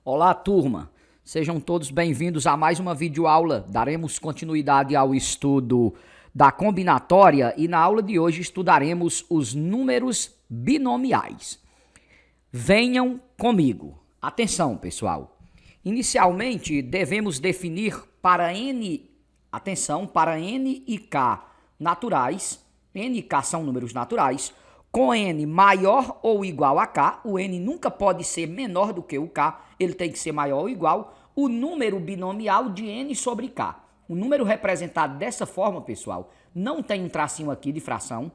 Olá, turma! Sejam todos bem-vindos a mais uma videoaula. Daremos continuidade ao estudo da combinatória e na aula de hoje estudaremos os números binomiais. Venham comigo. Atenção, pessoal. Inicialmente, devemos definir para n, atenção, para n e k naturais, n e k são números naturais, com n maior ou igual a k, o n nunca pode ser menor do que o k, ele tem que ser maior ou igual, o número binomial de n sobre k. O número representado dessa forma, pessoal, não tem um tracinho aqui de fração,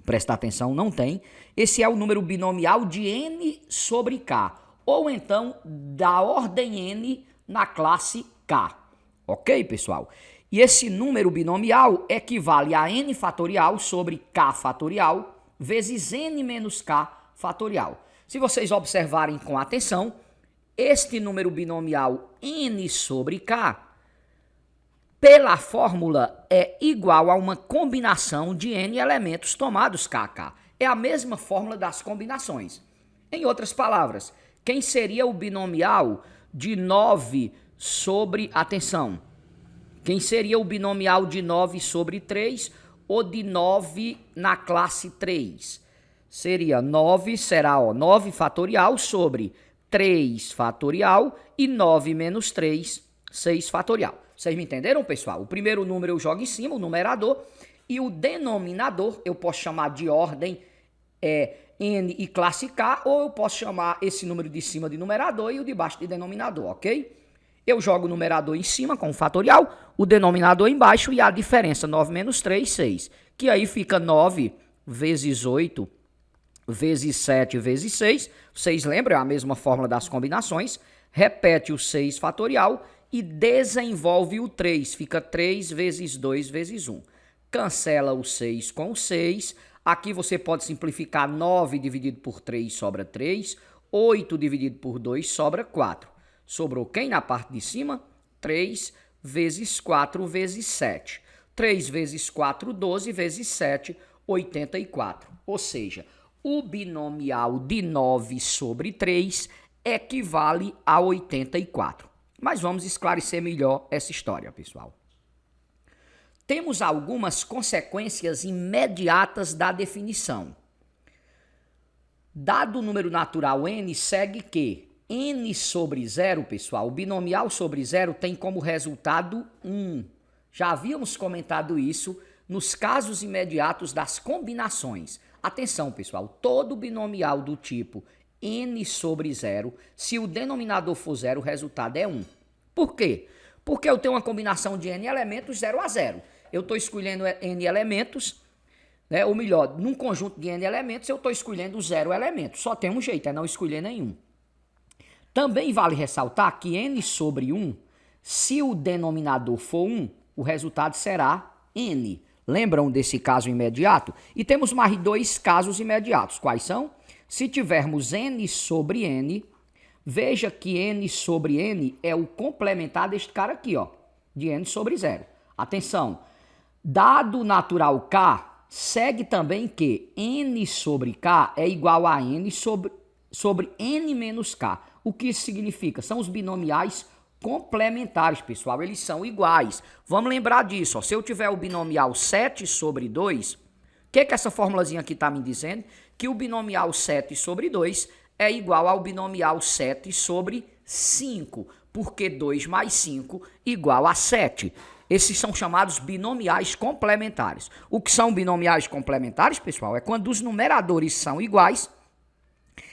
presta atenção, não tem. Esse é o número binomial de n sobre k, ou então da ordem n na classe k. Ok, pessoal? E esse número binomial equivale a n fatorial sobre k fatorial vezes n menos k fatorial. Se vocês observarem com atenção, este número binomial n sobre k, pela fórmula, é igual a uma combinação de n elementos tomados kk. É a mesma fórmula das combinações. Em outras palavras, quem seria o binomial de 9 sobre, atenção, quem seria o binomial de 9 sobre 3 ou de 9 na classe 3? Seria 9, será 9 fatorial sobre 3 fatorial e 9 menos 3, 6 fatorial. Vocês me entenderam, pessoal? O primeiro número eu jogo em cima, o numerador, e o denominador eu posso chamar de ordem n e classe k, ou eu posso chamar esse número de cima de numerador e o de baixo de denominador, ok? Eu jogo o numerador em cima com o fatorial, o denominador embaixo e a diferença 9 menos 3, 6. Que aí fica 9 vezes 8 vezes 7 vezes 6. Vocês lembram? É a mesma fórmula das combinações. Repete o 6 fatorial e desenvolve o 3. Fica 3 vezes 2 vezes 1. Cancela o 6 com o 6. Aqui você pode simplificar 9 dividido por 3 sobra 3. 8 dividido por 2 sobra 4. Sobrou quem na parte de cima? 3 vezes 4 vezes 7. 3 vezes 4, 12 vezes 7, 84. Ou seja, o binomial de 9 sobre 3 equivale a 84. Mas vamos esclarecer melhor essa história, pessoal. Temos algumas consequências imediatas da definição. Dado o número natural n, segue que n sobre 0, pessoal, o binomial sobre 0 tem como resultado 1. Já havíamos comentado isso nos casos imediatos das combinações. Atenção, pessoal, todo binomial do tipo n sobre 0, se o denominador for 0, o resultado é 1. Por quê? Porque eu tenho uma combinação de n elementos 0 a 0. Eu estou escolhendo n elementos, né? Ou melhor, num conjunto de n elementos, eu estou escolhendo 0 elementos. Só tem um jeito, é não escolher nenhum. Também vale ressaltar que n sobre 1, se o denominador for 1, o resultado será n. Lembram desse caso imediato? E temos mais dois casos imediatos. Quais são? Se tivermos n sobre n, veja que n sobre n é o complementar deste cara aqui, ó, de n sobre 0. Atenção, dado o natural k, segue também que n sobre k é igual a n sobre n menos k. O que isso significa? São os binomiais complementares, pessoal. Eles são iguais. Vamos lembrar disso. Ó. Se eu tiver o binomial 7 sobre 2, o que essa formulazinha aqui está me dizendo? Que o binomial 7 sobre 2 é igual ao binomial 7 sobre 5, porque 2 mais 5 igual a 7. Esses são chamados binomiais complementares. O que são binomiais complementares, pessoal? É quando os numeradores são iguais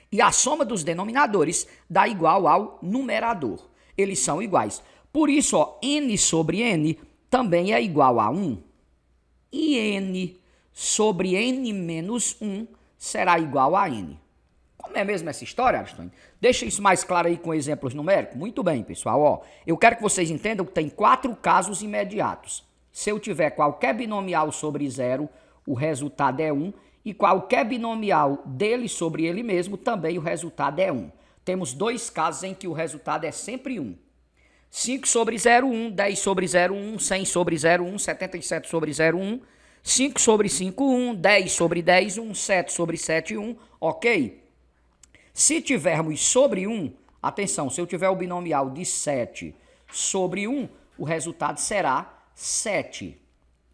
e a soma dos denominadores dá igual ao numerador. Eles são iguais. Por isso, ó, n sobre n também é igual a 1. E n sobre n menos 1 será igual a n. Como é mesmo essa história, Ariston? Deixa isso mais claro aí com exemplos numéricos. Muito bem, pessoal. Ó, eu quero que vocês entendam que tem 4 casos imediatos. Se eu tiver qualquer binomial sobre 0, o resultado é 1. E qualquer binomial dele sobre ele mesmo, também o resultado é 1. Temos 2 casos em que o resultado é sempre 1. 5 sobre 0, 1. 10 sobre 0, 1. 100 sobre 0, 1. 77 sobre 0, 1. 5 sobre 5, 1. 10 sobre 10, 1. 7 sobre 7, 1. Ok? Se tivermos sobre 1, Atenção, se eu tiver o binomial de 7 sobre 1, o resultado será 7.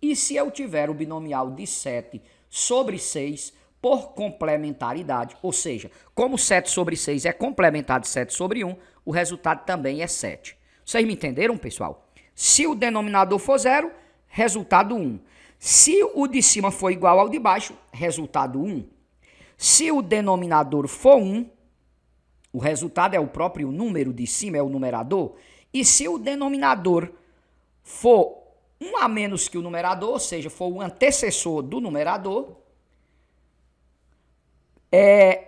E se eu tiver o binomial de 7 sobre 6, por complementaridade, ou seja, como 7 sobre 6 é complementar de 7 sobre 1, o resultado também é 7. Vocês me entenderam, pessoal? Se o denominador for 0, resultado 1. Se o de cima for igual ao de baixo, resultado 1. Se o denominador for 1, o resultado é o próprio número de cima, é o numerador. E se o denominador for 1 a menos que o numerador, ou seja, for o antecessor do numerador,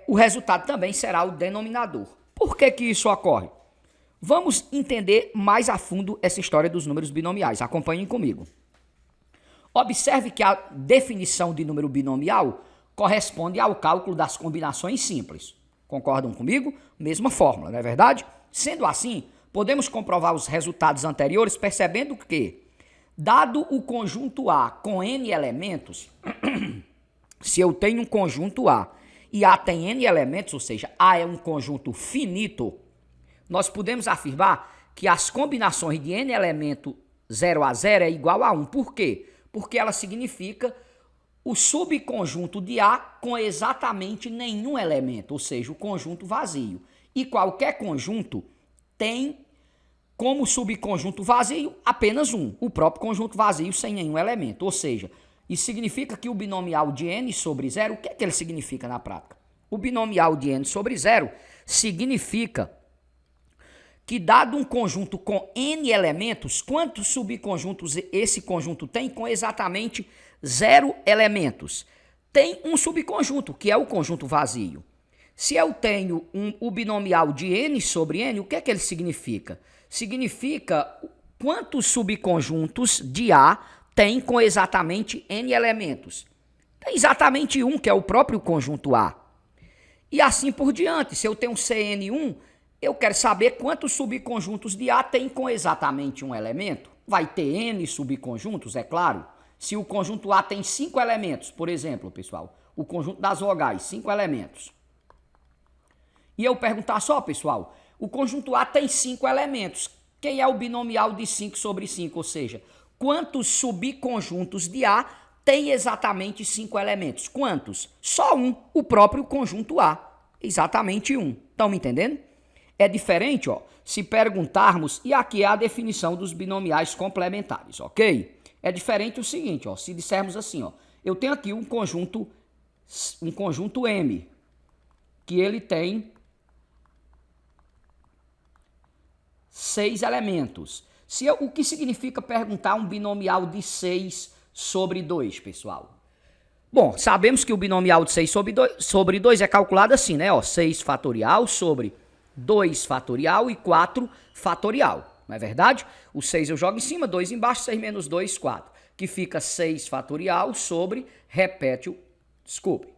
o resultado também será o denominador. Por que que isso ocorre? Vamos entender mais a fundo essa história dos números binomiais. Acompanhem comigo. Observe que a definição de número binomial corresponde ao cálculo das combinações simples. Concordam comigo? Mesma fórmula, não é verdade? Sendo assim, podemos comprovar os resultados anteriores percebendo que, dado o conjunto A com n elementos, se eu tenho um conjunto A e A tem n elementos, ou seja, A é um conjunto finito, nós podemos afirmar que as combinações de n elemento 0 a 0 é igual a 1. Por quê? Porque ela significa o subconjunto de A com exatamente nenhum elemento, ou seja, o conjunto vazio. E qualquer conjunto tem como subconjunto vazio apenas um, o próprio conjunto vazio sem nenhum elemento. Ou seja, isso significa que o binomial de n sobre 0, o que é que ele significa na prática? O binomial de n sobre 0 significa que, dado um conjunto com n elementos, quantos subconjuntos esse conjunto tem com exatamente 0 elementos? Tem um subconjunto, que é o conjunto vazio. Se eu tenho o binomial de n sobre n, o que é que ele significa? Significa quantos subconjuntos de A tem com exatamente n elementos. Tem exatamente um, que é o próprio conjunto A. E assim por diante. Se eu tenho Cn1, eu quero saber quantos subconjuntos de A tem com exatamente um elemento. Vai ter n subconjuntos, é claro. Se o conjunto A tem 5 elementos, por exemplo, pessoal, o conjunto das vogais, 5 elementos. E eu perguntar só, pessoal, o conjunto A tem 5 elementos. Quem é o binomial de 5 sobre 5? Ou seja, quantos subconjuntos de A tem exatamente 5 elementos? Quantos? Só um, o próprio conjunto A. Exatamente um. Estão me entendendo? É diferente, ó, se perguntarmos, e aqui é a definição dos binomiais complementares, ok? É diferente o seguinte, ó, se dissermos assim, ó, eu tenho aqui um conjunto M, que ele tem 6 elementos. O que significa perguntar um binomial de 6 sobre 2, pessoal? Bom, sabemos que o binomial de 6 sobre 2 é calculado assim, né? Ó, 6 fatorial sobre 2 fatorial e 4 fatorial. Não é verdade? O 6 eu jogo em cima, 2 embaixo, 6 menos 2, 4. Que fica 6 fatorial sobre, desculpe.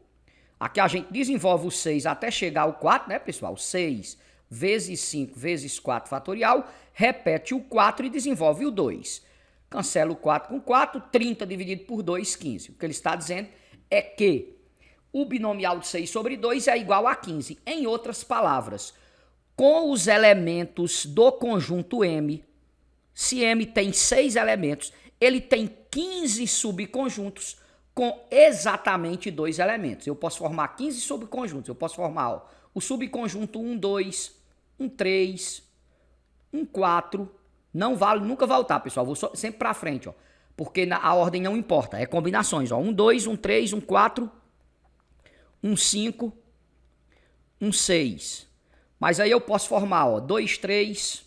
Aqui a gente desenvolve o 6 até chegar ao 4, né, pessoal? 6 vezes 5 vezes 4 fatorial, repete o 4 e desenvolve o 2. Cancela o 4 com 4, 30 dividido por 2, 15. O que ele está dizendo é que o binomial de 6 sobre 2 é igual a 15. Em outras palavras, com os elementos do conjunto M, se M tem 6 elementos, ele tem 15 subconjuntos com exatamente 2 elementos. Eu posso formar 15 subconjuntos. Eu posso formar, ó, o subconjunto 1, 2, 1, 3, 1, 4. Não vale nunca voltar, pessoal. Vou sempre para frente, ó, porque a ordem não importa. É combinações, ó. 1, 2, 1, 3, 1, 4, 1, 5, 1, 6. Mas aí eu posso formar, ó, 2, 3,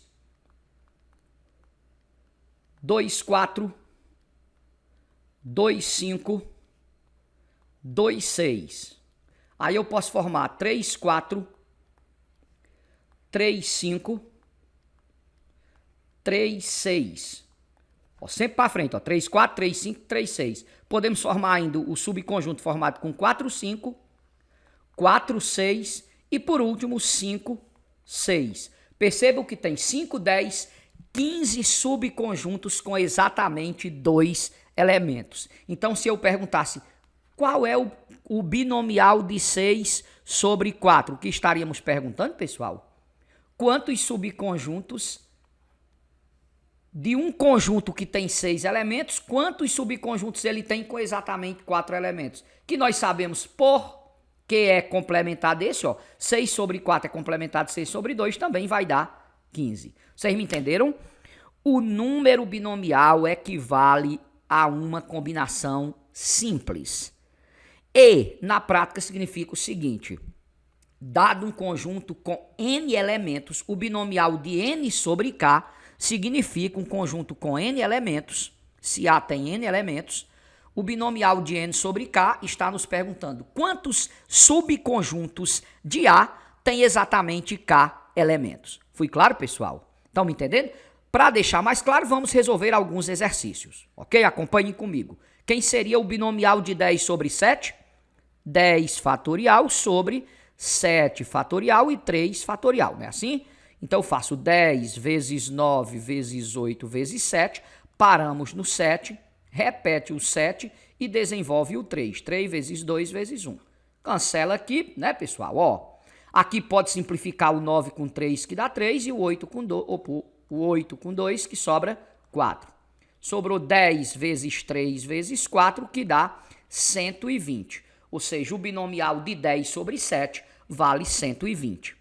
2, 4, 2, 5, 2, 6. Aí eu posso formar 3, 4, 3, 5, 3, 6. Ó, sempre para frente, ó, 3, 4, 3, 5, 3, 6. Podemos formar ainda o subconjunto formado com 4, 5, 4, 6 e por último 5, 6. Percebam que tem 5, 10, 15 subconjuntos com exatamente 2 elementos. Então, se eu perguntasse qual é o binomial de 6 sobre 4, o que estaríamos perguntando, pessoal? quantos subconjuntos de um conjunto que tem 6 elementos, quantos subconjuntos ele tem com exatamente 4 elementos. Que nós sabemos que é complementar desse, ó, 6 sobre 4 é complementar de 6 sobre 2, também vai dar 15. Vocês me entenderam? O número binomial equivale a uma combinação simples. E, na prática, significa o seguinte: dado um conjunto com n elementos, o binomial de n sobre k significa um conjunto com n elementos. Se A tem n elementos, o binomial de n sobre k está nos perguntando quantos subconjuntos de A tem exatamente k elementos. Fui claro, pessoal? Estão me entendendo? Para deixar mais claro, vamos resolver alguns exercícios, ok? Acompanhem comigo. Quem seria o binomial de 10 sobre 7? 10 fatorial sobre 7 fatorial e 3 fatorial, não é assim? Então eu faço 10 vezes 9 vezes 8 vezes 7, paramos no 7, repete o 7 e desenvolve o 3. 3 vezes 2 vezes 1. Cancela aqui, né, pessoal? Ó, aqui pode simplificar o 9 com 3, que dá 3, e o 8 com 2, que sobra 4. Sobrou 10 vezes 3 vezes 4, que dá 120. Ou seja, o binomial de 10 sobre 7 vale 120.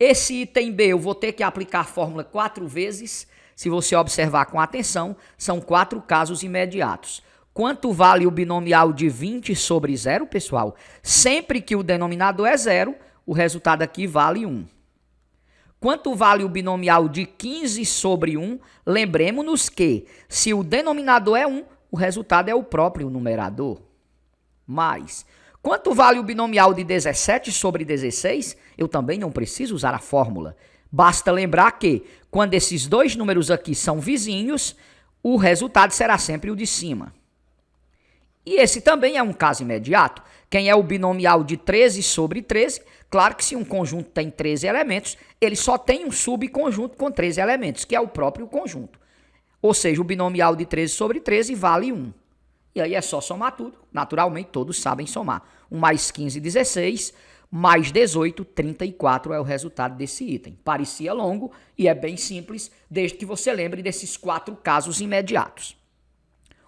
Esse item B eu vou ter que aplicar a fórmula 4 vezes. Se você observar com atenção, são 4 casos imediatos. Quanto vale o binomial de 20 sobre 0, pessoal? Sempre que o denominador é 0, o resultado aqui vale 1. Quanto vale o binomial de 15 sobre 1? Lembremos-nos que, se o denominador é 1, o resultado é o próprio numerador. Mais. Quanto vale o binomial de 17 sobre 16? Eu também não preciso usar a fórmula. Basta lembrar que, quando esses dois números aqui são vizinhos, o resultado será sempre o de cima. E esse também é um caso imediato. Quem é o binomial de 13 sobre 13? Claro que se um conjunto tem 13 elementos, ele só tem um subconjunto com 13 elementos, que é o próprio conjunto. Ou seja, o binomial de 13 sobre 13 vale 1. E aí é só somar tudo. Naturalmente, todos sabem somar. 1 mais 15, 16, mais 18, 34 é o resultado desse item. Parecia longo e é bem simples, desde que você lembre desses 4 casos imediatos.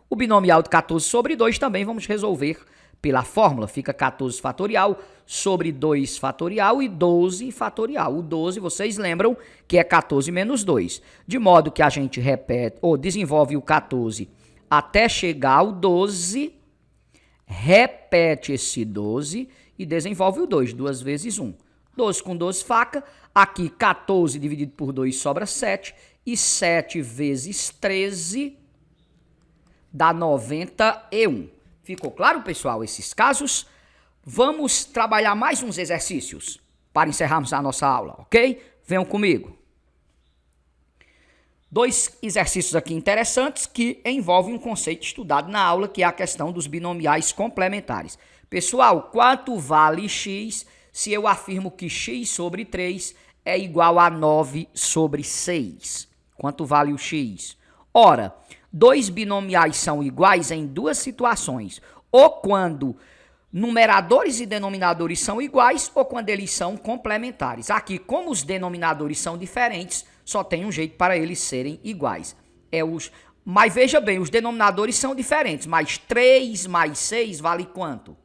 O binomial de 14 sobre 2 também vamos resolver pela fórmula. Fica 14 fatorial sobre 2 fatorial e 12 fatorial. O 12, vocês lembram que é 14 menos 2. De modo que a gente repete, ou desenvolve o 14 até chegar ao 12, repete esse 12 e desenvolve o 2, 2 vezes 1. 12 com 12 faca, aqui 14 dividido por 2 sobra 7, e 7 vezes 13 dá 91. Ficou claro, pessoal, esses casos? Vamos trabalhar mais uns exercícios para encerrarmos a nossa aula, ok? Venham comigo. 2 exercícios aqui interessantes que envolvem um conceito estudado na aula, que é a questão dos binomiais complementares. Pessoal, quanto vale x se eu afirmo que x sobre 3 é igual a 9 sobre 6? Quanto vale o x? Ora, 2 binomiais são iguais em 2 situações. Ou quando numeradores e denominadores são iguais, ou quando eles são complementares. Aqui, como os denominadores são diferentes, só tem um jeito para eles serem iguais. Mas veja bem, os denominadores são diferentes, mas 3 mais 6 vale quanto?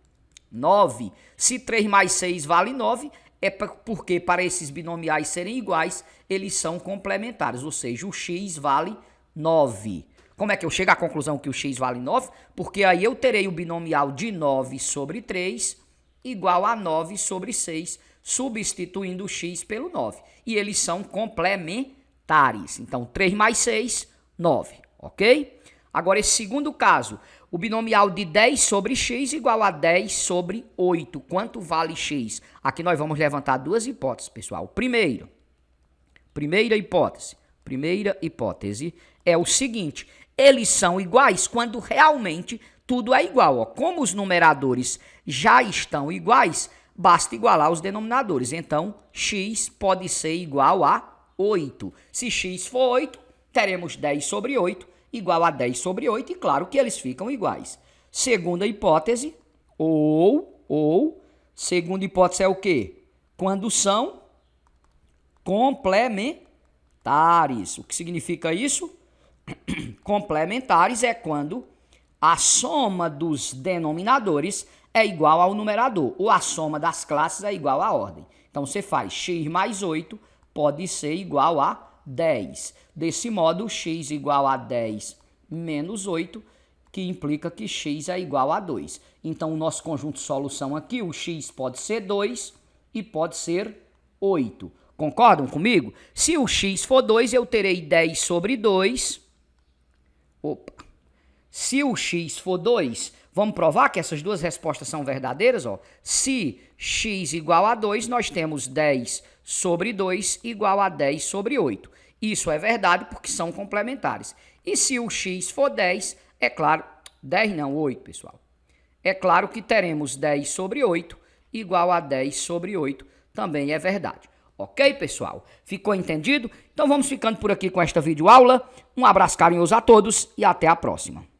9. Se 3 mais 6 vale 9, é porque para esses binomiais serem iguais, eles são complementares, ou seja, o x vale 9. Como é que eu chego à conclusão que o x vale 9? Porque aí eu terei o binomial de 9 sobre 3 igual a 9 sobre 6, substituindo o x pelo 9. E eles são complementares. Então, 3 mais 6, 9, ok? Agora, esse segundo caso, o binomial de 10 sobre x igual a 10 sobre 8. Quanto vale x? Aqui nós vamos levantar 2 hipóteses, pessoal. Primeira hipótese é o seguinte: eles são iguais quando realmente tudo é igual. Ó. Como os numeradores já estão iguais, basta igualar os denominadores. Então, x pode ser igual a 8. Se x for 8, teremos 10 sobre 8 igual a 10 sobre 8, e claro que eles ficam iguais. Segunda hipótese, segunda hipótese é o quê? Quando são complementares. O que significa isso? Complementares é quando a soma dos denominadores é igual ao numerador, ou a soma das classes é igual à ordem. Então, você faz x mais 8 pode ser igual a 10. Desse modo, x igual a 10 menos 8, que implica que x é igual a 2. Então, o nosso conjunto de solução aqui, o x pode ser 2 e pode ser 8. Concordam comigo? Se o x for 2, eu terei 10 sobre 2. Se o x for 2, vamos provar que essas duas respostas são verdadeiras? Ó. Se x igual a 2, nós temos 10 sobre 2 igual a 10 sobre 8. Isso é verdade porque são complementares. E se o x for 10, é claro, 10 não, 8, pessoal. É claro que teremos 10 sobre 8 igual a 10 sobre 8, também é verdade. Ok, pessoal? Ficou entendido? Então vamos ficando por aqui com esta videoaula. Um abraço carinhoso a todos e até a próxima.